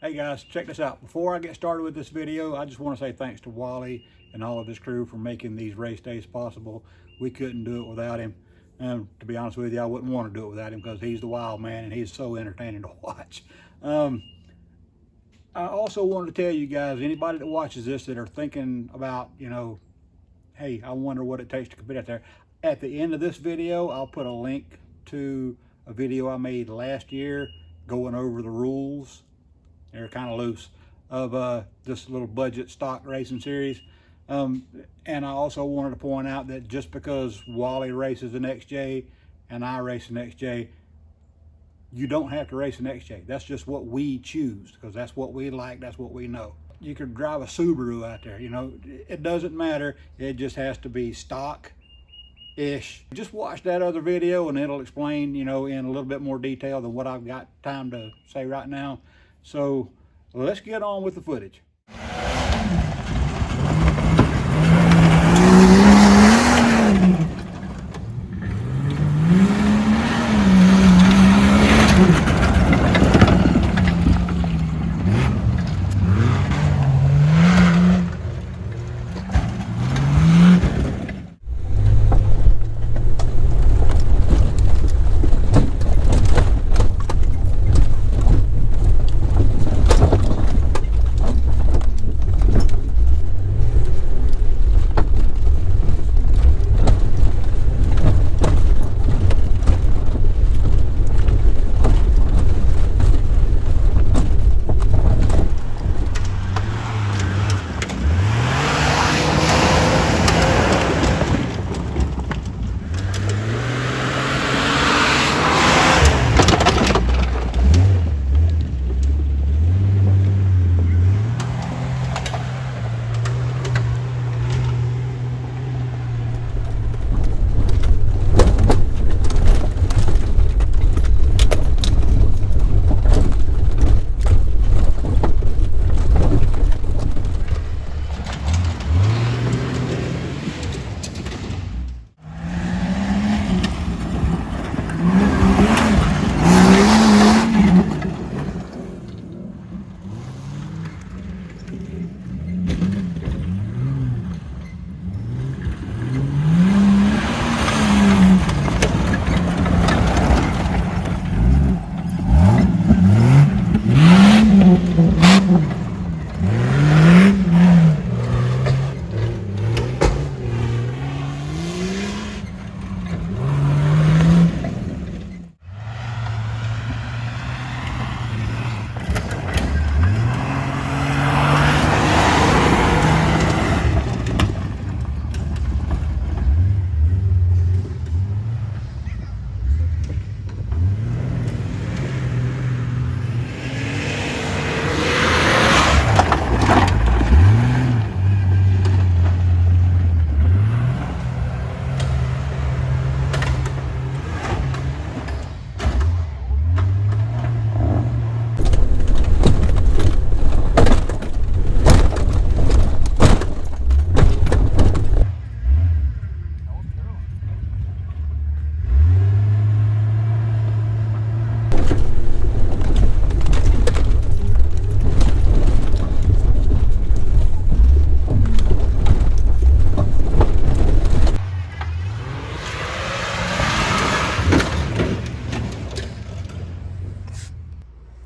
Hey guys, check this out. Before I get started with this video, I just want to say thanks to Wally and all of his crew for making these race days possible. We couldn't do it without him. And to be honest with you, I wouldn't want to do it without him because he's the wild man and he's so entertaining to watch. I also wanted to tell you guys, anybody that watches this that are thinking about, hey, I wonder what it takes to compete out there. At the end of this video, I'll put a link to a video I made last year going over the rules. They're kind of loose of this little budget stock racing series. And I also wanted to point out that just because Wally races an XJ and I race an XJ, you don't have to race an XJ. That's just what we choose because that's what we like, that's what we know. You could drive a Subaru out there, it doesn't matter. It just has to be stock-ish. Just watch that other video and it'll explain, in a little bit more detail than what I've got time to say right now. So let's get on with the footage.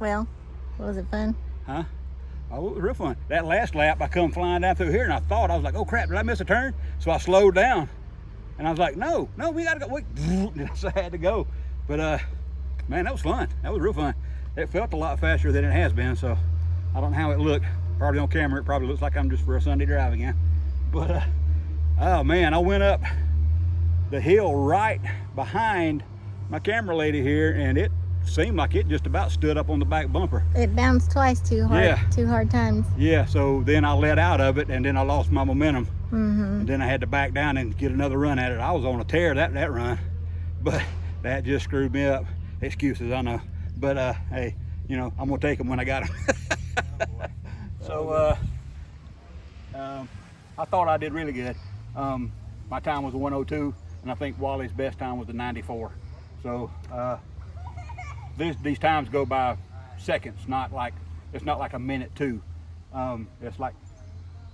Well, was it fun? Huh? Oh, it was real fun. That last lap, I come flying down through here and I was like, oh crap, did I miss a turn? So I slowed down and I was like, no, we gotta go, wait. So I had to go. But man, that was fun. That was real fun. It felt a lot faster than it has been, so I don't know how it looked. Probably on camera, it probably looks like I'm just for a Sunday drive again. But oh man, I went up the hill right behind my camera lady here and it seemed like it just about stood up on the back bumper. It bounced twice too hard, yeah. 2 hard times. Yeah, so then I let out of it and then I lost my momentum. Mm-hmm. And then I had to back down and get another run at it. I was on a tear that run, but that just screwed me up. Excuses, I know. But hey, I'm gonna take them when I got them. So I thought I did really good. My time was a 102 and I think Wally's best time was a 94. So these times go by seconds, not like It's not like a minute two. It's like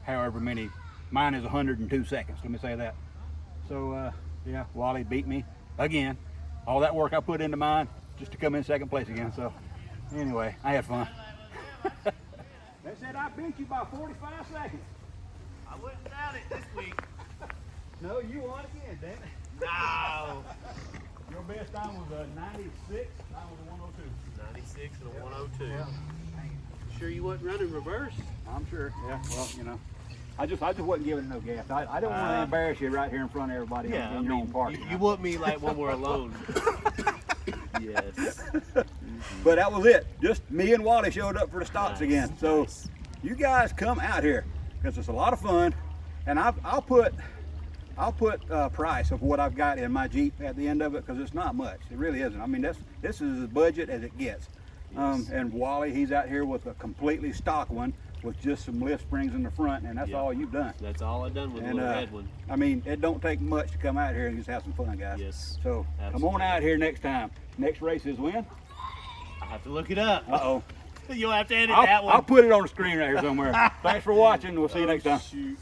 however many. Mine is 102 seconds. Let me say that. So yeah, Wally beat me again. All that work I put into mine just to come in second place again. So anyway, I had fun. They said I beat you by 45 seconds. I wouldn't doubt it this week. No, you won again, damn it. No. Your best time was a 96. Mine was a 102. 96 and a 102. Yeah. Sure you wasn't running reverse? I'm sure. Yeah. Well, you know, I just wasn't giving it no gas. I don't want to embarrass you right here in front of everybody in your own park. You want me like when we're alone. Yes. But that was it. Just me and Wally showed up for the stocks again. So you guys come out here because it's a lot of fun, and I'll put price of what I've got in my Jeep at the end of it, because it's not much. It really isn't. I mean, this is as budget as it gets. And Wally, he's out here with a completely stock one with just some lift springs in the front, and that's all you've done. That's all I've done with the little red one. I mean, it don't take much to come out here and just have some fun, guys. Yes. So come on out here next time. Next race is when? I have to look it up. Uh-oh. You'll have to edit that one. I'll put it on the screen right here somewhere. Thanks for watching. We'll see you next time. Shoot.